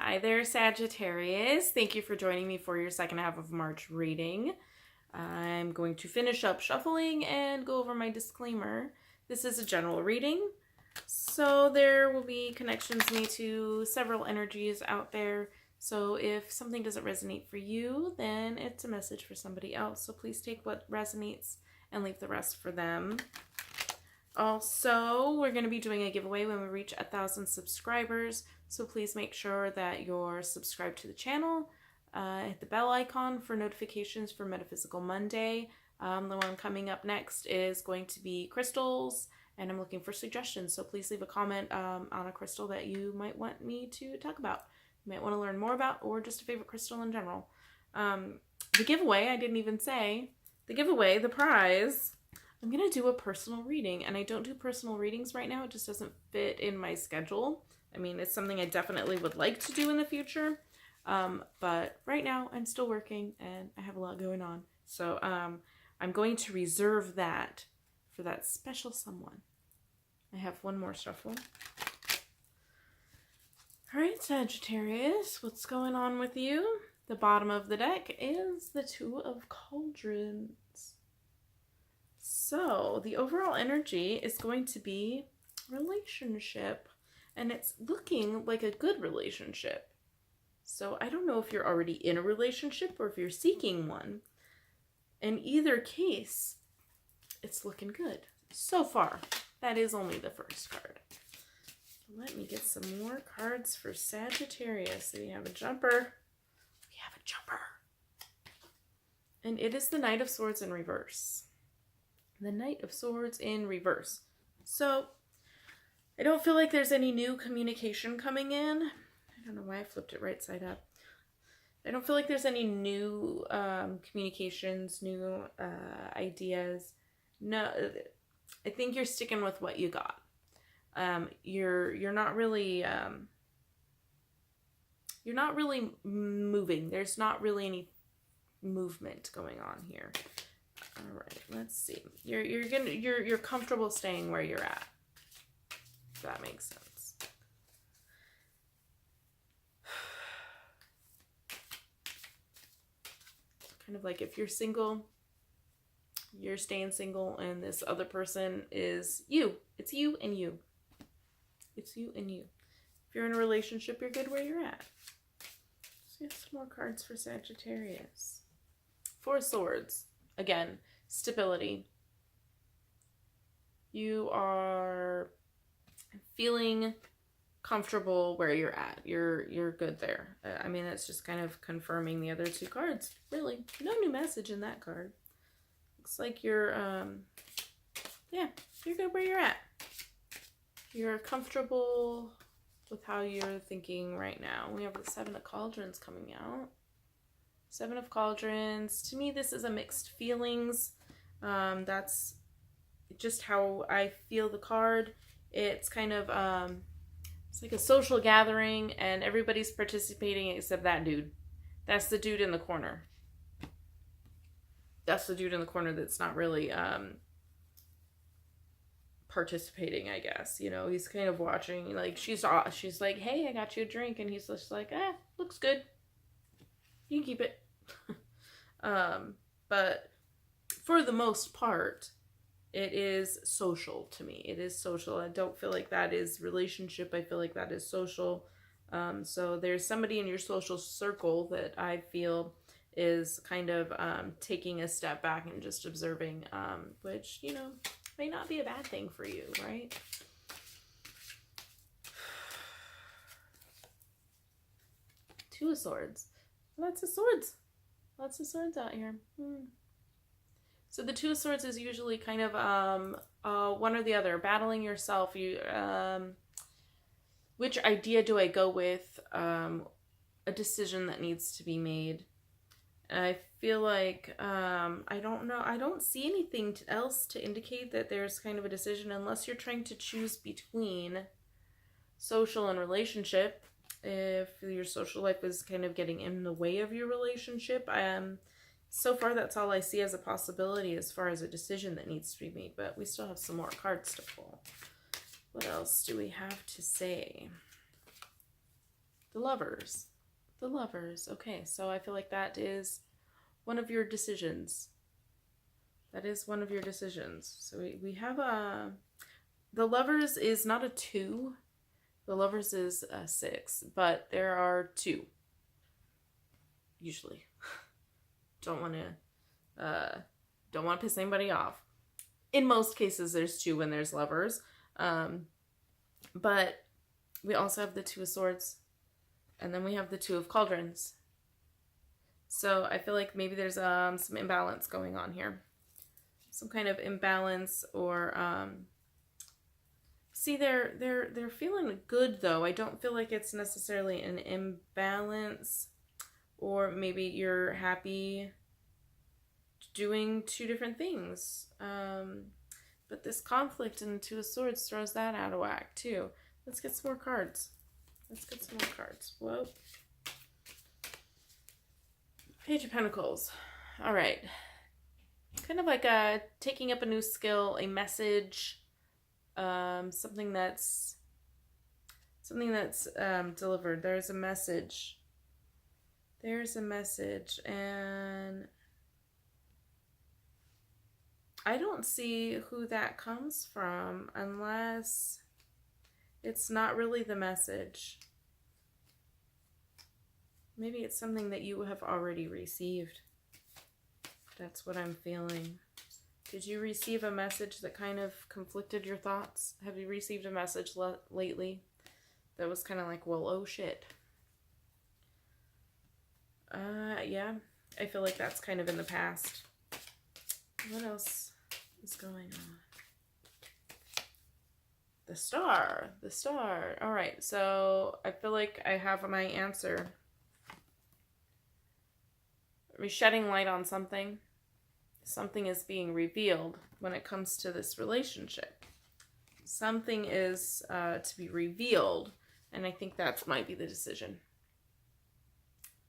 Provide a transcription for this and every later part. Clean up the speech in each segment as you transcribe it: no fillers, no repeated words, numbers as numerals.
Hi there, Sagittarius. Thank you for joining me for your second half of March reading. I'm going to finish up shuffling and go over my disclaimer. This is a general reading, so there will be connections made to several energies out there. So if something doesn't resonate for you, then it's a message for somebody else. So please take what resonates and leave the rest for them. Also, we're going to be doing a giveaway when we reach 1,000 subscribers. So please make sure that you're subscribed to the channel. Hit the bell icon for notifications for Metaphysical Monday. The one coming up next is going to be crystals, and I'm looking for suggestions. So please leave a comment on a crystal that you might want me to talk about, you might want to learn more about, or just a favorite crystal in general. The giveaway, I didn't even say. The giveaway, the prize, I'm going to do a personal reading, and I don't do personal readings right now. It just doesn't fit in my schedule. I mean, it's something I definitely would like to do in the future, but right now I'm still working and I have a lot going on. So I'm going to reserve that for that special someone. I have one more shuffle. All right, Sagittarius, what's going on with you? The bottom of the deck is the Two of Cauldrons. So the overall energy is going to be relationship, and it's looking like a good relationship. So I don't know if you're already in a relationship or if you're seeking one. In either case, it's looking good. So far, that is only the first card. Let me get some more cards for Sagittarius. So we have a jumper. We have a jumper. And it is the Knight of Swords in reverse. The Knight of Swords in reverse. So I don't feel like there's any new communication coming in. I don't know why I flipped it right side up. I don't feel like there's any new communications, new ideas. No, I think you're sticking with what you got. You're not really moving. There's not really any movement going on here. All right, let's see. You're comfortable staying where you're at. If that makes sense. Kind of like if you're single, you're staying single, and this other person is you. It's you and you. It's you and you. If you're in a relationship, you're good where you're at. So we have some more cards for Sagittarius. Four of Swords. Again, stability. You are feeling comfortable where you're at. You're good there. I mean, that's just kind of confirming the other two cards. Really, no new message in that card. Looks like you're yeah, you're good where you're at. You're comfortable with how you're thinking right now. We have the Seven of Cauldrons coming out. Seven of Cauldrons. To me, this is a mixed feelings. That's just how I feel the card. It's kind of, it's like a social gathering, and everybody's participating except that dude. That's the dude in the corner. That's the dude in the corner that's not really participating, I guess. You know, he's kind of watching. Like, she's like, hey, I got you a drink, and he's just like, looks good. You can keep it. But for the most part, it is social to me. It is social. I don't feel like that is relationship. I feel like that is social. So there's somebody in your social circle that I feel is kind of taking a step back and just observing, which, you know, may not be a bad thing for you, right? Two of Swords. Lots of swords. Lots of swords out here. So the Two of Swords is usually kind of one or the other, battling yourself. Which idea do I go with? A decision that needs to be made. And I feel like, I don't know. I don't see anything else to indicate that there's kind of a decision, unless you're trying to choose between social and relationship. If your social life is kind of getting in the way of your relationship, so far that's all I see as a possibility as far as a decision that needs to be made, but we still have some more cards to pull. What else do we have to say? The Lovers. The Lovers. Okay, so I feel like that is one of your decisions. That is one of your decisions. So we have a... The Lovers is not a 2. The Lovers is a 6. But there are 2. Usually. Don't want to piss anybody off. In most cases, there's 2 when there's Lovers. But we also have the 2 of Swords. And then we have the 2 of Cauldrons. So I feel like maybe there's some imbalance going on here. Some kind of imbalance, or see, they're feeling good though. I don't feel like it's necessarily an imbalance, or maybe you're happy doing 2 different things. But this conflict in the 2 of Swords throws that out of whack too. Let's get some more cards. Whoa. Page of Pentacles. All right. Kind of like taking up a new skill, a message, something that's delivered. There's a message, and I don't see who that comes from unless it's not really the message. Maybe it's something that you have already received. That's what I'm feeling. Did you receive a message that kind of conflicted your thoughts? Have you received a message lately that was kind of like, well, oh shit? Yeah. I feel like that's kind of in the past. What else is going on? The Star. All right. So I feel like I have my answer. We're shedding light on something. Something is being revealed when it comes to this relationship. Something is to be revealed, and I think that might be the decision.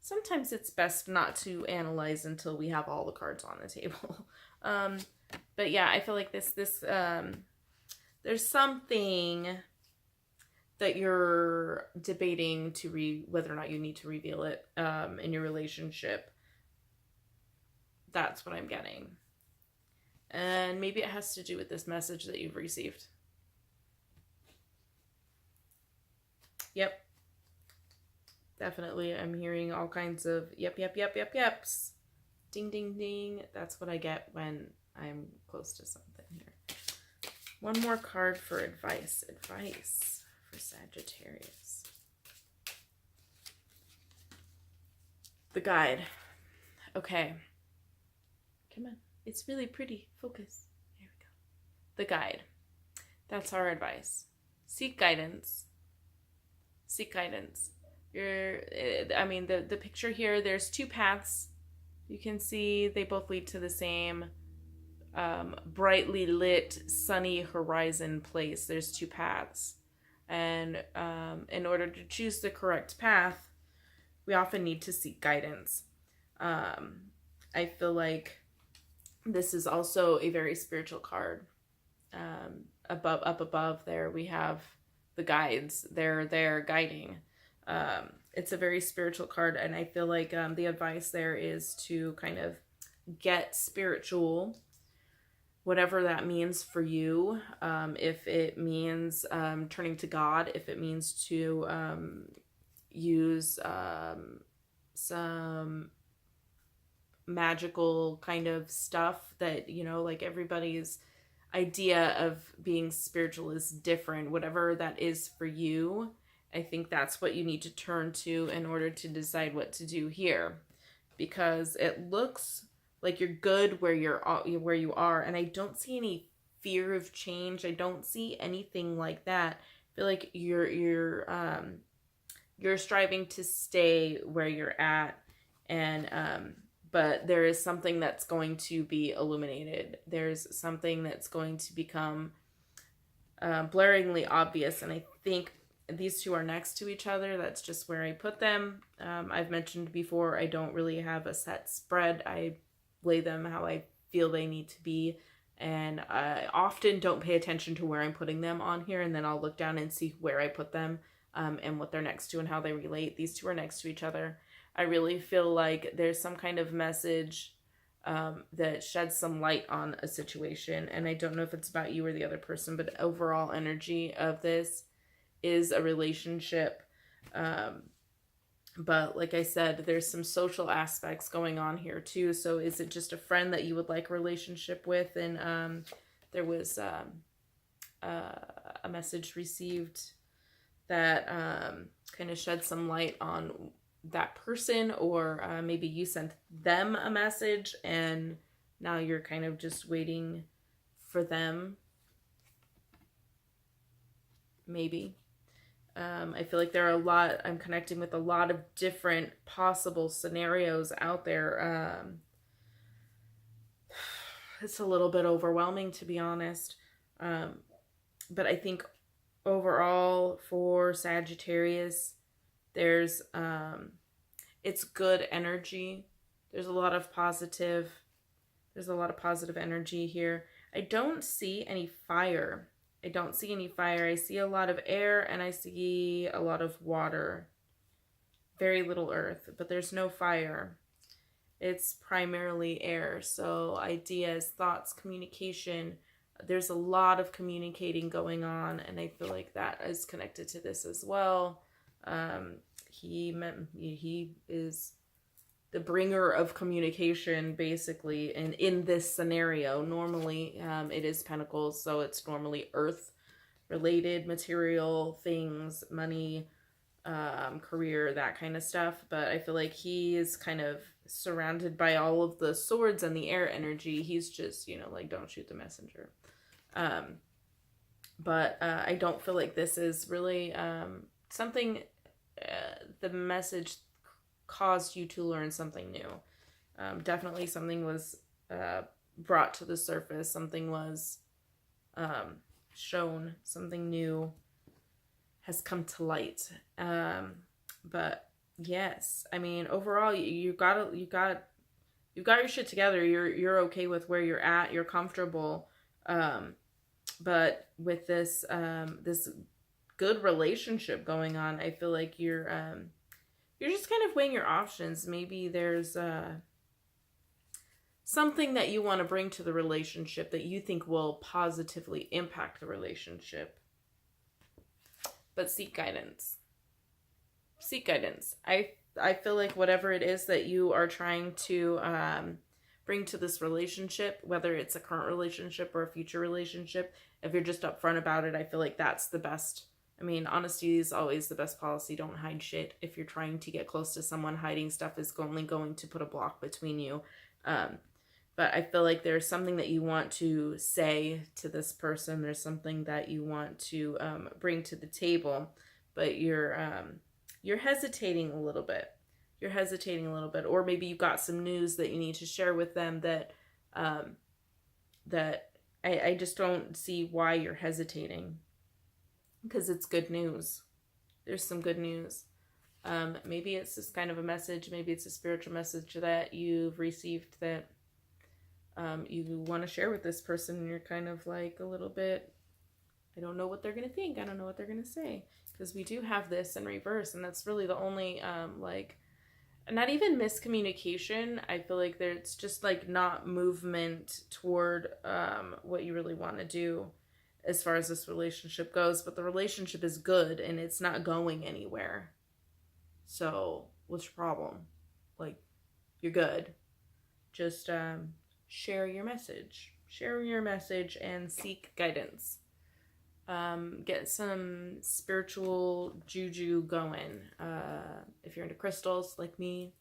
Sometimes it's best not to analyze until we have all the cards on the table. But yeah, I feel like this there's something that you're debating whether or not you need to reveal it in your relationship. That's what I'm getting. And maybe it has to do with this message that you've received. Yep. Definitely. I'm hearing all kinds of yeps. Ding, ding, ding. That's what I get when I'm close to something here. One more card for advice. Advice for Sagittarius. The Guide. Okay. Come on. It's really pretty. Focus. There we go. The Guide. That's our advice. Seek guidance. Seek guidance. The picture here, there's 2 paths. You can see they both lead to the same brightly lit, sunny horizon place. There's 2 paths. And in order to choose the correct path, we often need to seek guidance. I feel like this is also a very spiritual card. Up above there, we have the guides. They're there guiding. It's a very spiritual card, and I feel like the advice there is to kind of get spiritual, whatever that means for you. If it means turning to God, if it means to use some magical kind of stuff that, like everybody's idea of being spiritual is different. Whatever that is for you, I think that's what you need to turn to in order to decide what to do here, because it looks like you're good where you are, and I don't see any fear of change. I don't see anything like that. I feel like you're striving to stay where you're at, and but there is something that's going to be illuminated. There's something that's going to become blaringly obvious, and I think these 2 are next to each other. That's just where I put them. I've mentioned before, I don't really have a set spread. I lay them how I feel they need to be, and I often don't pay attention to where I'm putting them on here, and then I'll look down and see where I put them. and what they're next to and how they relate. These two are next to each other. I really feel like there's some kind of message that sheds some light on a situation. And I don't know if it's about you or the other person, but overall energy of this is a relationship. But like I said, there's some social aspects going on here too. So is it just a friend that you would like a relationship with? And there was a message received that kind of shed some light on that person, or maybe you sent them a message and now you're kind of just waiting for them. Maybe. I feel like there are I'm connecting with a lot of different possible scenarios out there. It's a little bit overwhelming, to be honest. But I think overall for Sagittarius, there's it's good energy. There's a lot of positive energy here. I don't see any fire. I see a lot of air and I see a lot of water. Very little earth, but there's no fire. It's primarily air. So ideas, thoughts, communication. There's a lot of communicating going on, and I feel like that is connected to this as well. He is the bringer of communication, basically, and in this scenario, normally it is Pentacles, so it's normally earth related, material things, money, career, that kind of stuff. But I feel like he is kind of surrounded by all of the swords and the air energy. He's just, like, don't shoot the messenger. But I don't feel like this is really something. The message caused you to learn something new. Definitely something was brought to the surface. Something was shown. Something new has come to light. But yes, I mean, overall, you got your shit together. You're okay with where you're at. You're comfortable. But with this this good relationship going on, I feel like you're just kind of weighing your options. Maybe there's something that you want to bring to the relationship that you think will positively impact the relationship. But seek guidance. Seek guidance. I feel like whatever it is that you are trying to bring to this relationship, whether it's a current relationship or a future relationship, if you're just upfront about it, I feel like that's the best. I mean, honesty is always the best policy. Don't hide shit. If you're trying to get close to someone, hiding stuff is only going to put a block between you. But I feel like there's something that you want to say to this person. There's something that you want to bring to the table, but you're hesitating a little bit. Or maybe you got some news that you need to share with them that I just don't see why you're hesitating, because it's good news. There's some good news. Maybe it's just kind of a message. Maybe it's a spiritual message that you've received that you want to share with this person, and you're kind of like a little bit, I don't know what they're going to think. I don't know what they're going to say, because we do have this in reverse, and that's really the only not even miscommunication. I feel like it's just like not movement toward what you really want to do as far as this relationship goes. But the relationship is good and it's not going anywhere. So what's your problem? Like, you're good. Just share your message. Share your message and seek guidance. Get some spiritual juju going. If you're into crystals like me,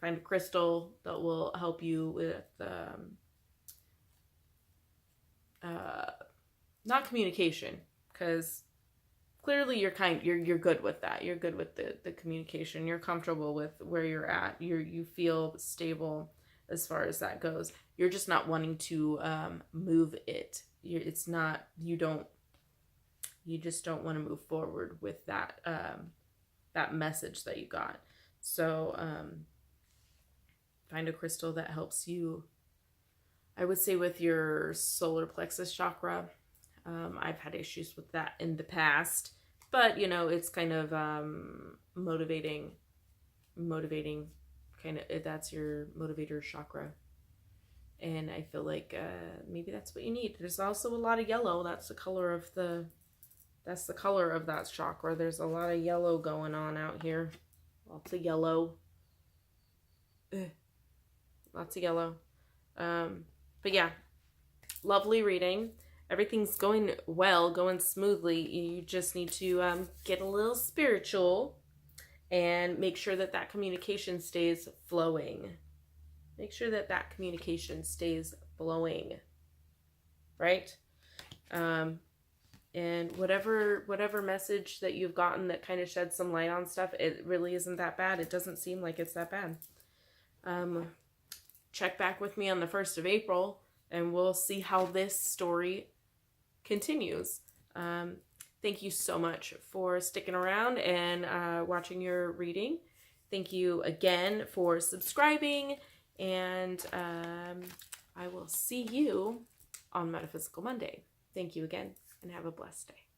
find a crystal that will help you with not communication, because clearly you're good with that. You're good with the communication. You're comfortable with where you're at. You feel stable as far as that goes. You're just not wanting to move it. You just don't want to move forward with that that message that you got. So find a crystal that helps you, I would say, with your solar plexus chakra. I've had issues with that in the past. But, you know, it's kind of motivating, kind of, that's your motivator chakra. And I feel like maybe that's what you need. There's also a lot of yellow. That's the color of that chakra. There's a lot of yellow going on out here. Lots of yellow. Lots of yellow. But yeah, lovely reading. Everything's going well, going smoothly. You just need to get a little spiritual and make sure that that communication stays flowing. Make sure that that communication stays flowing, right? And whatever message that you've gotten that kind of sheds some light on stuff, it really isn't that bad. It doesn't seem like it's that bad. Check back with me on the 1st of April, and we'll see how this story continues. Thank you so much for sticking around and watching your reading. Thank you again for subscribing, and I will see you on Metaphysical Monday. Thank you again, and have a blessed day.